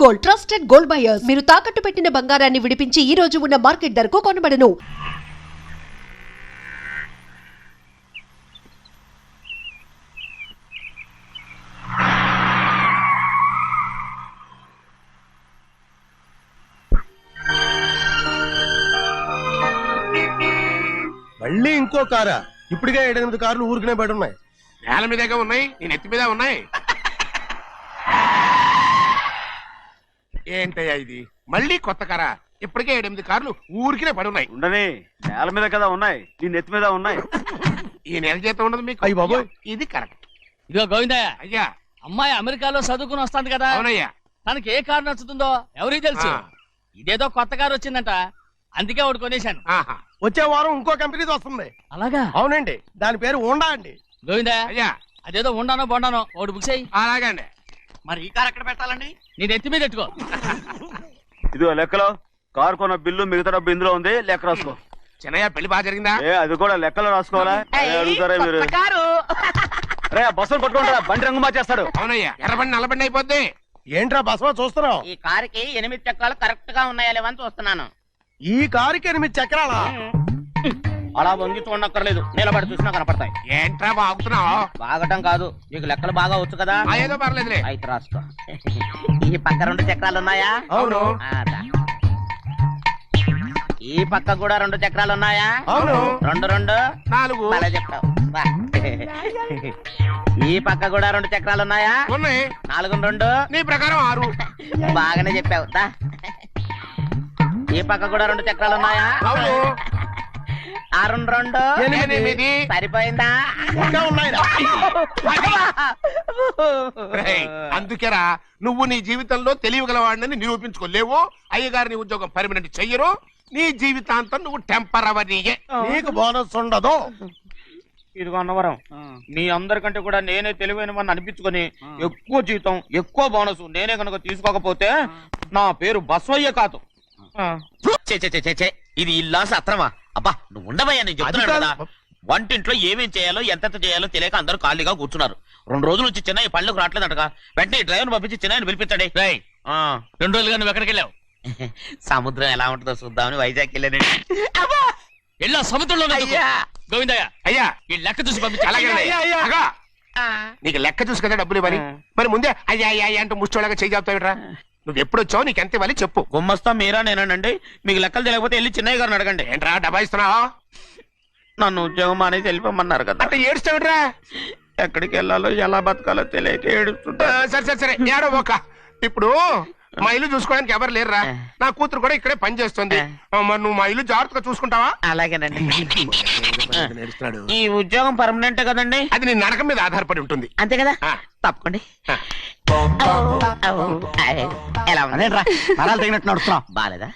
Gold trusted gold buyers. మీరు తాకట్టు పెట్టిన బంగారాన్ని విడిపించి ఈ రోజు ఉన్న మార్కెట్ ధరకు కొనబడను. మళ్ళీ ఇంకో కారా? ఇప్పటికే 7-8 కార్లు ఊరికనే బయట ఉన్నాయి. నేల మీదగా ఉన్నాయి, నేను ఎత్తి మీద ఉన్నాయి. ఏంటయ్యా ఇది? మళ్ళీ కొత్త కారా? ఇప్పటికే 7-8 కార్లు ఊరికినే పడి ఉన్నాయి. ఉండని, నేల మీద కదా ఉన్నాయి, నీ నెత్తి మీద ఉన్నాయి. ఈ నెల జీతం ఉండదు మీకు? అయ్య బాబోయ్. ఇది కరెక్ట్. ఇదిగో గోవిందయ్య, అయ్యా. అమ్మాయి అమెరికాలో చదువుకుని వస్తాంది కదా. అవునయ్యా. తనకి ఏ కారు నచ్చుతుందో ఎవరికి తెలుసు. ఇదేదో కొత్త కారు వచ్చిందంట, అందుకే ఒకటి కొనేశాను. ఆహా. వచ్చే వారం ఇంకో కంపెనీది వస్తుంది. అలాగా? అవునండి, దాని పేరు హోండా అండి. గోవిందయ్య, అయ్యా. అదేదో ఉండానో బొండానో ఒకటి బుక్ చేయి. అలాగండి. మరి ఈ కారు ఎక్కడ పెట్టాలండి? నీ నెత్తి మీద పెట్టుకో. ఇదిగో లెక్కలో కారు కొన్న బిల్లు మిగతా డబ్బు ఇందులో ఉంది, లెక్క రాసుకో. చిన్నయ్య పెళ్లి బాగా జరిగిందా? అది కూడా లెక్కలో రాసుకోవాలా? అడుగుతారా మీరు? రే బస్సులు పట్టుకుంటారా, బండి రంగు మార్చేస్తాడు. అవునయ్యా, ఎర్రబండి నల్లబండి అయిపోద్ది. ఏంట్రా బసవా చూస్తున్నావు? ఈ కారుకి 8 చక్రాలు కరెక్ట్ గా ఉన్నాయా లేవని చూస్తున్నాను. ఈ కారుకి 8 చక్రాలా? అలా వంగి చూడక్కర్లేదు, నిలబడి చూసినా కనపడతాయి. ఏంట్రా బాగుతున్నావు? బాగటం కాదు, నీకు లెక్కలు బాగా వచ్చు కదా. ఏదో పర్లేదులే. అయితే రాసుకో. ఈ పక్క 2 చక్రాలు ఉన్నాయా? అవును. ఈ పక్క కూడా 2 చక్రాలు ఉన్నాయా? అవును. 2 2 4. అలా చెప్తావు. ఈ పక్క కూడా 2 చక్రాలు ఉన్నాయా? ఉన్నాయి. 4 2 నీ ప్రకారం 6. బాగానే చెప్పావు. ఈ పక్క కూడా 2 చక్రాలు ఉన్నాయా? అవును. 6 2 8. సరిపోయిందా? ఇంకా ఉన్నాయిరా. అందుకేరా నువ్వు నీ జీవితంలో తెలియగలవాడిని నిరూపించుకోలేవు. అయ్యగారు నీ ఉద్యోగం పర్మనెంట్ చెయ్యరు. నీ జీవితాంతం నువ్వు టెంపరవరీయే. నీకు బోనస్ ఉండదు. ఇదిగో అన్నవరం, మీ అందరికంటే కూడా నేనే తెలివైన అనిపించుకొని ఎక్కువ జీతం ఎక్కువ బోనస్ నేనే కనుక తీసుకోకపోతే నా పేరు బస్వయ్య కాదు. ఇది ఇల్లా సత్రమా? అబ్బా నువ్వు ఉండవయ్యా, నేను చెప్తున్నాను కదా. వంటింట్లో ఏమేం చేయాలో ఎంతెంత చేయాలో తెలియక అందరూ ఖాళీగా కూర్చున్నారు. 2 రోజుల నుంచి చిన్న పళ్ళకు రావట్లేదంటగా. వెంటనే డ్రైవర్ పంపించి చిన్న పిలిపించండి. 2 రోజులుగా నువ్వు ఎక్కడికి వెళ్ళావు? సముద్రం ఎలా ఉంటుందో చూద్దామని వైజాగ్ వెళ్ళానండి. వెళ్ళా సముద్రంలో. గోవిందయ్య, అయ్యా, ఈ లెక్క చూసి పంపించి. అలాగే అగా. నీకు లెక్క చూసి కదా డబ్బులు ఇవ్వాలి. మరి ముందే అయ్యా అయ్యా అయ్యా అంటూ ముష్టోళ్ళగా చేయి చెప్తావిట్రా. నువ్వు ఎప్పుడు వచ్చావు, నీకు ఎంత ఇవ్వాలి చెప్పు. గుమ్మస్తా మీరా నేనండి. మీకు లెక్కలు తెలియకపోతే వెళ్ళి చిన్నయ్య గారిని అడగండి. ఏంట్రా డబ్బా ఇస్తున్నావా? నన్ను ఉద్యోగం అనేది వెళ్ళిపోమన్నారు కదా. అంటే ఏడుస్తావిట్రా. ఎక్కడికి వెళ్ళాలో ఎలా బతకాలో తెలియక ఏడుస్తుంటా. సరే సరే సరే, ఏడో ఒక. ఇప్పుడు మా ఇల్లు చూసుకోవడానికి ఎవరు లేరురా. నా కూతురు కూడా ఇక్కడే పని చేస్తుంది. మరి నువ్వు మా ఇల్లు జాగ్రత్తగా చూసుకుంటావా? అలాగేనండి. ఈ ఉద్యోగం పర్మనెంట్ కదండి? అది నీ నరకం మీద ఆధారపడి ఉంటుంది. అంతే కదా, తప్పకండి. ఎలా నరాలు తగినట్టు నడుస్తున్నా. బాలేదా?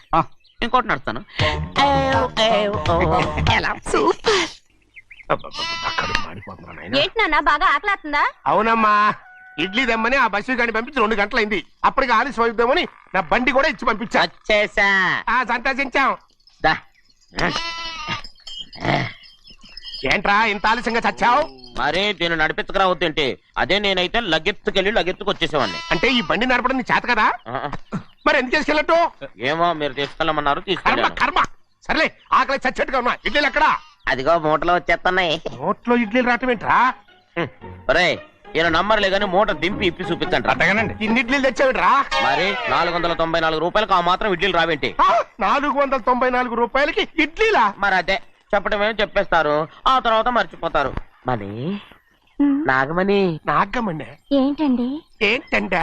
ఇంకోటి నడుస్తాను. ఏంటి నాన్న బాగా ఆకలాతుందా? అవునమ్మా, ఇడ్లీ దమ్మని ఆ బస్సు గాని పంపించి 2 గంటలైంది. అప్పటికి ఆలస్యం అవుతామని నా బండి కూడా ఇచ్చి పంపించా. వచ్చేసా. సంతోషించాం. ఏంట్రా ఇంత ఆలస్యంగా చచ్చావు? మరి దీన్ని నడిపించకరావద్దేంటి? అదే నేనైతే లగెత్తుకెళ్ళి లగెత్తుకు వచ్చేసేవాడిని. అంటే ఈ బండి నడపడం నీ చేత కదా? మరి ఎందుకు తీసుకెళ్ళట్టు? ఏమో మీరు తీసుకెళ్ళమన్నారు, కర్మ తీసుకెళ్ళాను. కర్మ. సర్లే, ఆకలి చచ్చేట్టుగా ఉన్నా. ఇడ్లీలు ఎక్కడా? అదిగో మూటలో వచ్చేస్తున్నాయి. నోట్లో ఇడ్లీలు రావటం ఏంట్రా? ఒరే, ఈయన నంబర్లే గానీ మూట దింపి ఇప్పి చూపించండి. అట్టగానండి. ఇన్ని ఇడ్లీలు తెచ్చావిడ్రా? మరి 494 రూపాయలకు ఆ మాత్రం ఇడ్లీలు రావేంటి? 494 రూపాయలకి ఇడ్లీలా? మరి అదే చెప్పడం ఏమో చెప్పేస్తారు, ఆ తర్వాత మర్చిపోతారు. మరి నాగమణి. నాగమణి ఏంటండి? ఏంటంట?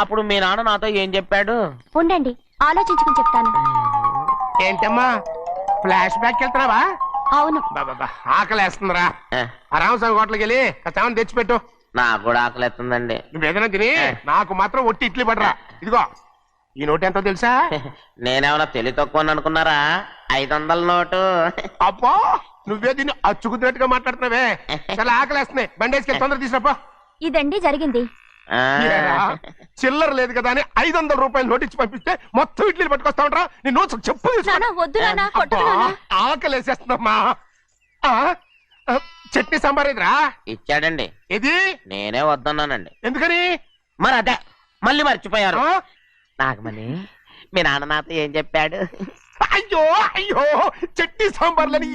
అప్పుడు మీ నాన్న నాతో ఏం చెప్పాడు? ఉండండి ఆలోచించుకుని చెప్తాను. ఏంటమ్మా, ఫ్లాష్ బ్యాక్ వెళ్తున్నావా? అవును. బాబా ఆకలేస్తుందిరా. రామస్వామి హోటల్కి వెళ్ళి కాస్త తెచ్చిపెట్టు. నాకు కూడా ఆకలిస్తుందండి. నువ్వు ఏదైనా తిని నాకు మాత్రం ఒట్టి ఇడ్లీ పడరా. ఇదిగో ఈ నోటు ఎంతో తెలుసా? నేనేమన్నా తెలివి తక్కువ అనుకున్నారా? 500 నోటు. అబ్బో, నువ్వే దీన్ని అచ్చుకుతున్నట్టుగా మాట్లాడుతున్నావే. చాలా ఆకలేస్తున్నాయి, బండేసుకెళ్ళి తొందర తీసినప్ప. ఇదండి జరిగింది. చిల్లర లేదు కదా అని 500 రూపాయలు నోటిచ్చి పంపిస్తే మొత్తం ఇడ్లీలు పట్టుకొస్తా ఉంటా. నీ నోట్స్ చెప్పు. ఆకలేసేస్తుందమ్మా. చట్నీ సాంబార్ ఇదిరా. ఇచ్చాడండి. ఇది నేనే వద్దన్నానండి. ఎందుకని? మరి అదే మళ్ళీ మర్చిపోయారు. నాగమణి మీ నాన్న నాతో ఏం చెప్పాడు? అయ్యో అయ్యో చట్నీ సాంబార్లని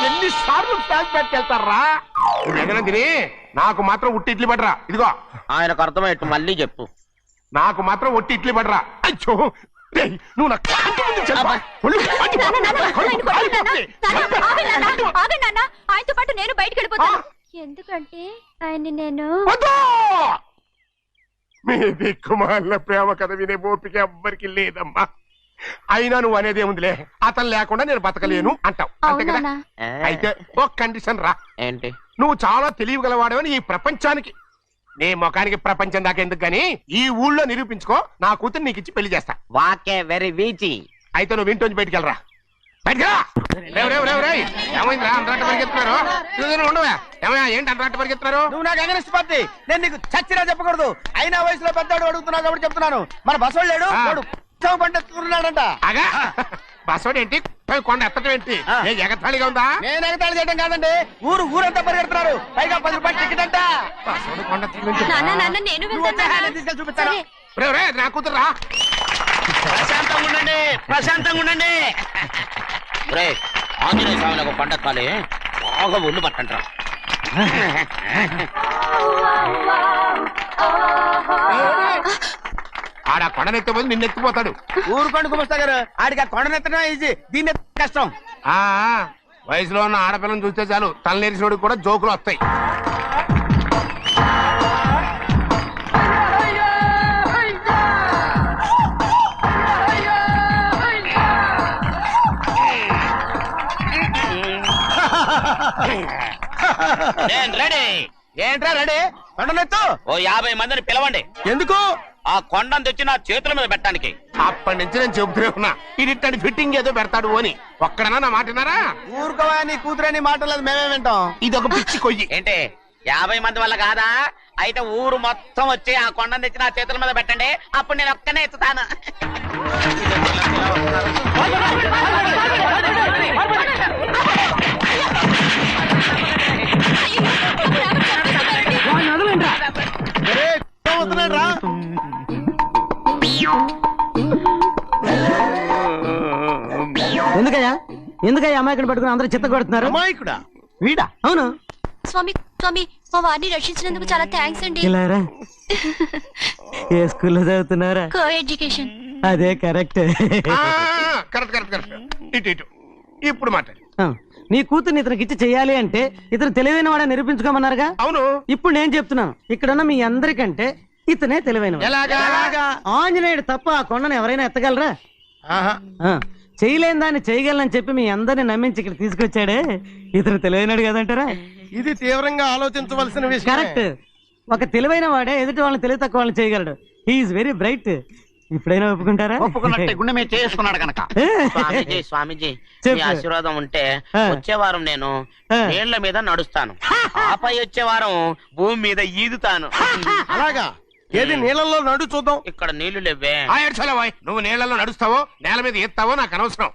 ఎన్ని సార్లు ప్యాక్ పెట్టుకెళ్తారా? తిని నాకు మాత్రం ఉట్టి ఇడ్లీ పడరా. ఇదిగో ఆయనకు అర్థమయ్యట్టు మళ్ళీ చెప్పు. నాకు మాత్రం ఒట్టి ఇడ్లీ పడరా. అయ్యో రేయ్, నువ్వు నా కంటి ముందు చెప్పా. ఆయనతో పాటు నేను బయటకు వెళ్ళిపోతాను. ఎందుకంటే ఆయన నేను మీ దిక్కుమాల ప్రేమ కథ వినే ఓపిక ఎవ్వరికి లేదమ్మా. అయినా నువ్వు అనేది ఏముందిలే, అతను లేకుండా నేను బతకలేను అంటావు అంతే కదా. అయితే ఒక కండిషన్ రా. ఏంటి? నువ్వు చాలా తెలియగలవాడవని ఈ ప్రపంచానికి, నీ ముఖానికి ప్రపంచం దాకా ఎందుకు గాని ఈ ఊళ్ళో నిరూపించుకో. నా కూతురు నీకు ఇచ్చి పెళ్లి చేస్తా. వాకే వెరీ వీచి. అయితే నువ్వు ఇంటి నుంచి బయటికి వెళ్ళరా. బయటకెళ్ళా. ఏమైందిరా అంతరాట పరిగెత్తున్నారు? ఉండవా ఏమయ్యా, ఏంటి అంతరాట పరిగెత్తున్నారు? నువ్వు నాకు అగనిస్ట్ పార్టీ, నేను నీకు చచ్చినా చెప్పకూడదు. అయినా వయసులో పెద్దవాడు అడుగుతున్నావు కాబట్టి చెప్తున్నాను. మన బసవాడు లేడు, వాడు పండుతున్నాడంట. అగా బసోడు ఏంటి, కొండ ఎత్తడం ఏంటి? ఎగతాళిగా ఉందా? నేను ఎగతాళి చేయడం కాదండి, ఊరంతా పరిగెడుతున్నారు. పైగా 10 రూపాయలు టికెట్ అంట. బసోడు కొండ నేను తీసుకెళ్ళి చూపిస్తాను. నా కూతురు రా. ప్రశాంతంగా ఉండండి, ప్రశాంతంగా ఉండండి. ఆంజనేయ స్వామి ఒక పండగ కాలే బాగా ఒళ్ళు పట్టంటారా. ఆడ కొండనెత్తిపోయి నిన్నెత్తిపోతాడు. ఊరుకోండి కుమస్తా గారు, ఆడికి ఆ కొండనెత్తడం ఈజీ, దీన్ని కష్టం. ఆ వయసులో ఉన్న ఆడపిల్లని చూస్తే చాలు తలనేరిసినోడికి కూడా జోకులు వస్తాయి. రెడీ. ఏంట్రా రెడీ? కొండనెత్తు. ఓ 50 మందిని పిలవండి. ఎందుకు? ఆ కొండను తెచ్చి నా చేతుల మీద పెట్టడానికి. అప్పటి నుంచి నేను చెబుతూనే ఉన్నా, ఇది ఫిట్టింగ్ ఏదో పెడతాడు అని. ఒక్కడనా నా మాట విన్నారా? ఊరుకోవా, నీ కూతురని మాటలేదు, మేమే వింటాం. ఇది ఒక పిచ్చి కొయ్యి. ఏంటి 50 మంది వల్ల కాదా? అయితే ఊరు మొత్తం వచ్చి ఆ కొండను తెచ్చి నా చేతుల మీద పెట్టండి, అప్పుడు నేను ఒక్కనే ఎత్తుతాను. ఎందుకయ్యా అమాయకుడు పట్టుకుని అందరూ చిత్త కొడుతున్నారు? అమాయకుడా? వీడా? అవును. స్వామి స్వామి, మా వారిని రక్షించినందుకు చాలా థ్యాంక్స్ అండి. ఇలారా ఏ స్కూల్లో చదువుతున్నారా? Co education. అదే కరెక్ట్. Correct correct correct. ఇటు ఇటు ఇప్పుడు మాట్లాడు. నీ కూతుర్ని ఇతనికి ఇచ్చి చెయ్యాలి అంటే ఇతను తెలివైన వాడని నిరూపించుకోమన్నారుగా. అవును. ఇప్పుడు నేను చెప్తున్నాను, ఇక్కడున్న మీ అందరికంటే ఇతనే తెలివైన. ఎలాగా? ఆంజనేయుడు తప్ప ఆ కొండను ఎవరైనా ఎత్తగలరా? చేయలేని దాన్ని చేయగలనని చెప్పి మీ అందరిని నమ్మించి ఇక్కడ తీసుకొచ్చాడే, ఇతను తెలివైనడు కదంటారా? ఇది తీవ్రంగా ఆలోచించవలసిన విషయం. కరెక్ట్. ఒక తెలివైన వాడే ఎదుటి వాళ్ళని తెలివి తక్కువ వాళ్ళని చేయగలడు. He is very bright. ఇప్పుడైనా ఒప్పుకుంటారా? ఒప్పుకున్నట్టే గుండె మీద చేసుకున్నాడు కనుక. స్వామీజీ స్వామీజీ, మీ ఆశీర్వాదం ఉంటే వచ్చే వారం నేను నీళ్ల మీద నడుస్తాను, ఆపై వచ్చే వారం భూమి మీద ఈదుతాను. అలాగా? ఏది నీళ్ళల్లో నడు చూద్దాం. ఇక్కడ నీళ్లు లేవే. నువ్వు నీళ్లలో నడుస్తావో నేల మీద ఎత్తావో నాకు అనవసరం.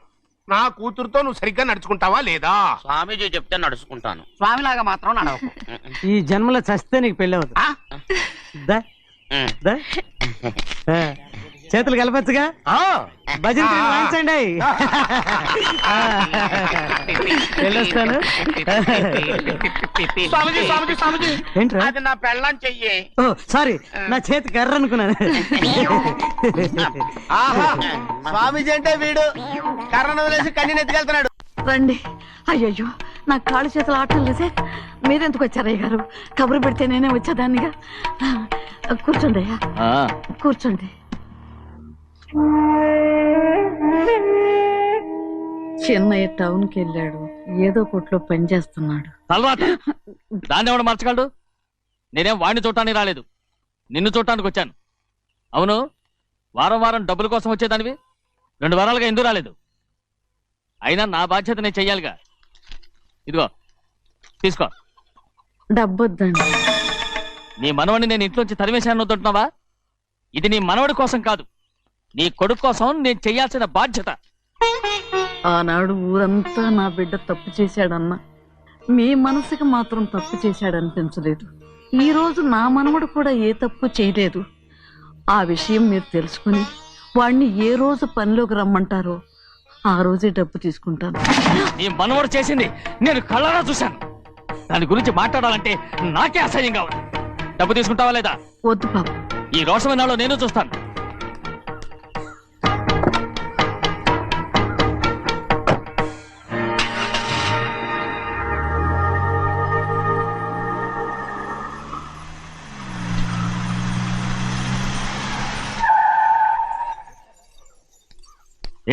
నా కూతురుతో నువ్వు సరిగ్గా నడుచుకుంటావా లేదా? స్వామీజీ చెప్తే నడుచుకుంటాను. స్వామిలాగా మాత్రం నడవకు. ఈ జన్మలో చస్తే నీకు పెళ్ళి అవుతుంది. చేతులు కలపచ్చుగా, భజన వాయించండి. వెళ్ళొస్తాను. స్వామీజీ స్వామీజీ స్వామీజీ, ఏంట్రా? అది నా పెళ్ళం చెయ్యి. ఓ సారీ, నా చేతి కర్ర అనుకున్నాను. స్వామీజీ అంటే వీడు కర్రను వదిలేసి కన్నీని ఎత్తుకెళ్తున్నాడు. రండి. అయ్యయ్యో, నా కాళ్ళు చేతులు ఆటం లేదే. మీరెందుకు వచ్చారయ్య గారు? కబురు పెడితే నేనే వచ్చేదాన్నిగా. కూర్చోండి అయ్యా, కూర్చోండి. చిన్నయ్య టౌన్కి వెళ్ళాడు, ఏదో కొట్లో పని చేస్తున్నాడు. దాన్ని ఎవడు మార్చగలడు? నేనేం వాడిని చూడటానికి రాలేదు, నిన్ను చూడటానికి వచ్చాను. అవును, వారం వారం డబ్బుల కోసం వచ్చేదానివి 2 వారాలుగా ఎందుకు రాలేదు? అయినా నా బాధ్యత నేను చెయ్యాలిగా. ఇదిగో తీసుకో. డబ్బొద్దండి. నీ మనవడిని నేను ఇంట్లోంచి తరిమేశాను వద్దంటున్నావా? ఇది నీ మనవడి కోసం కాదు, నీ కొడుకు కోసం నేను చెయ్యాల్సిన బాధ్యత. ఆనాడు ఊరంతా నా బిడ్డ తప్పు చేశాడన్నా, మీ మనసుకి మాత్రం తప్పు చేశాడనిపించలేదు. ఈ రోజు నా మనవడు కూడా ఏ తప్పు చేయలేదు. ఆ విషయం మీరు తెలుసుకుని వాడిని ఏ రోజు పనిలోకి రమ్మంటారో ఆ రోజే డబ్బు తీసుకుంటాను. నీ మనవడు చేసింది నేను కళ్ళారా చూశాను. దాని గురించి మాట్లాడాలంటే నాకే అసహ్యంగా ఉంది. డబ్బు తీసుకుంటావా లేదా? వద్దు బాబు. ఈ రోషమైన నాలో నేను చూస్తాను.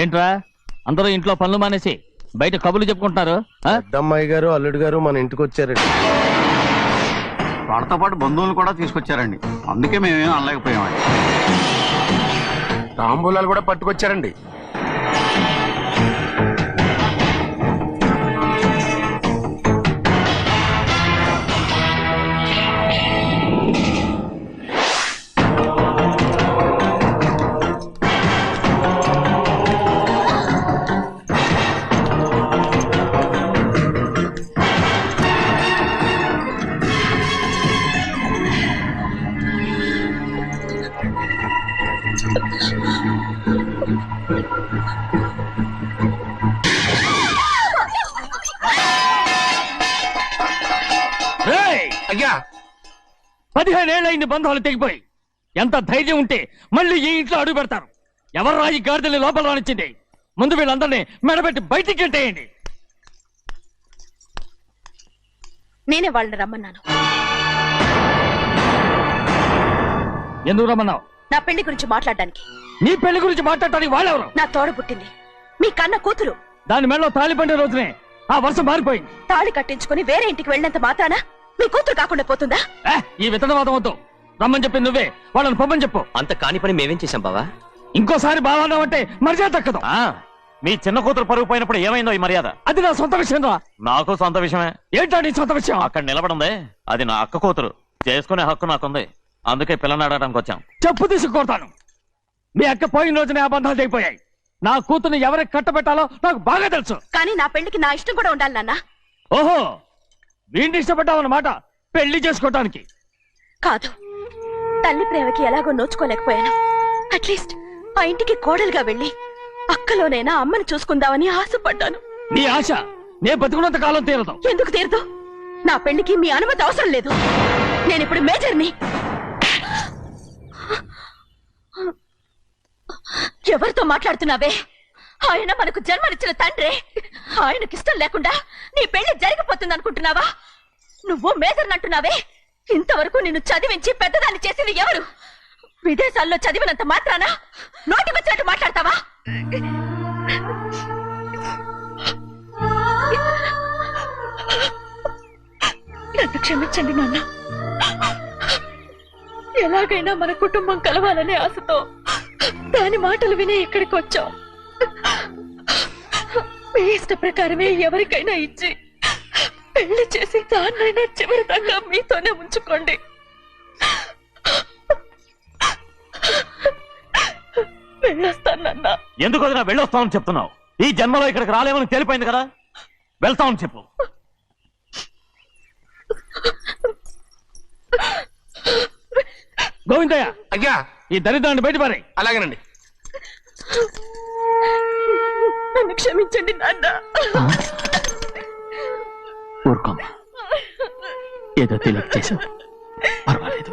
ఏంట్రా అందరూ ఇంట్లో పనులు మానేసి బయట కబుర్లు చెప్పుకుంటున్నారు? పెద్దమ్మాయి గారు అల్లుడు గారు మన ఇంటికి వచ్చారండి. వాళ్ళతో పాటు బంధువులు కూడా తీసుకొచ్చారండి. అందుకే మేమేం అనలేకపోయామండి. తాంబూలాలు కూడా పట్టుకొచ్చారండి. అయ్యా 15 ఏళ్ళైంది బంధాలు తెగిపోయి. ఎంత ధైర్యం ఉంటే మళ్ళీ ఈ ఇంట్లో అడుగు పెడతారు? ఎవరు రాయి గాడిదల్ని లోపల రానిచ్చింది? ముందు వీళ్ళందరినీ మెడబెట్టి బయటికి గెట్టేయండి. నేనే వాళ్ళని రమ్మన్నాను. ఎందుకు రమ్మన్నావు? నా పెళ్లి గురించి మాట్లాడడానికి. నీ పెళ్లి గురించి మాట్లాడటానికి వాళ్ళెవరు? నా తోడ పుట్టింది మీ కన్న కూతురు. దాని మెడలో తాళి పండే రోజునే ఆ వర్షం మారిపోయింది. తాళి కట్టించుకుని వేరే ఇంటికి వెళ్ళినంత మాత్రాన మీ కూతురు కాకుండా పోతుందా? ఈ విత్తనవాదం వద్దు. రమ్మని చెప్పి నువ్వే వాళ్ళని పొమ్మని చెప్పు. అంత కాని పని మేమేం చేశాం బావా? ఇంకోసారి బాగా అంటే మర్యాద దక్కదు. మీ చిన్న కూతురు పరుగు పోయినప్పుడు ఏమైందో ఈ మర్యాద? అది నా సొంత విషయం రా. నాకు సొంత విషయమే. ఏంటా నీ సొంత విషయం? అక్కడ నిలబడిందే అది నా అక్క కూతురు. చేసుకునే హక్కు నాకుంది. అందుకే పిల్లని అడగడానికి వచ్చాం. చెప్పు తీసుకొడతాను. మీ అక్క పోయిన రోజునే ఆ బంధాలు తెగిపోయాయి. నా కూతుర్ని ఎవరికి కట్టబెట్టాలో నాకు బాగా తెలుసు. కానీ నా పెళ్లికి నా ఇష్టం కూడా ఉండాలి నాన్న. ఓహో, వీడిని ఇష్టపడ్డావన్నమాట పెళ్లి చేసుకోవటానికి? కాదు, తల్లి ప్రేమకి ఎలాగో నోచుకోలేకపోయాను. అట్లీస్ట్ ఆ ఇంటికి కోడలుగా వెళ్ళి అక్కలోనైనా అమ్మని చూసుకుందామని ఆశపడ్డాను. నీ ఆశ నే బతుకున్నంత కాలం తీరదు. ఎందుకు తీరదు? నా పెళ్లికి మీ అనుమతి అవసరం లేదు. నేనిప్పుడు మేజర్ని. ఎవరితో మాట్లాడుతున్నావే? ఆయన మనకు జన్మనిచ్చిన తండ్రి. ఆయనకిష్టం లేకుండా నీ పెళ్లి జరిగిపోతుంది అనుకుంటున్నావా? నువ్వు మేజర్ అంటున్నావే. ఇంతవరకు నిన్ను చదివించి పెద్దదాన్ని చేసింది ఎవరు? విదేశాల్లో చదివినంత మాత్రాన నోటికొచ్చినట్టు మాట్లాడతావా? నన్ను క్షమించండి నాన్న. ఎలాగైనా మన కుటుంబం కలవాలనే ఆశతో దాని మాటలు వినే ఇక్కడికి వచ్చాం. మీ ఇష్ట ప్రకారమే ఎవరికైనా ఇచ్చి పెళ్లి చేసి దాన్నైనా చివరి దాకా మీతోనే ఉంచుకోండి. వెళ్ళొస్తానన్నా. ఎందుకు వదినా వెళ్ళొస్తామని చెప్తున్నావు? ఈ జన్మలో ఇక్కడికి రాలేమని తెలిపోయింది కదా. వెళ్తామని చెప్పు. గోవిందయ్య, అయ్యా ఈ దరిద్రాన్ని బయట పారే. అలాగేనండి. నన్ను క్షమించండి నాన్న. ఊరుకోమ్మా, ఏదో తెలియక చేసావు, పర్వాలేదు.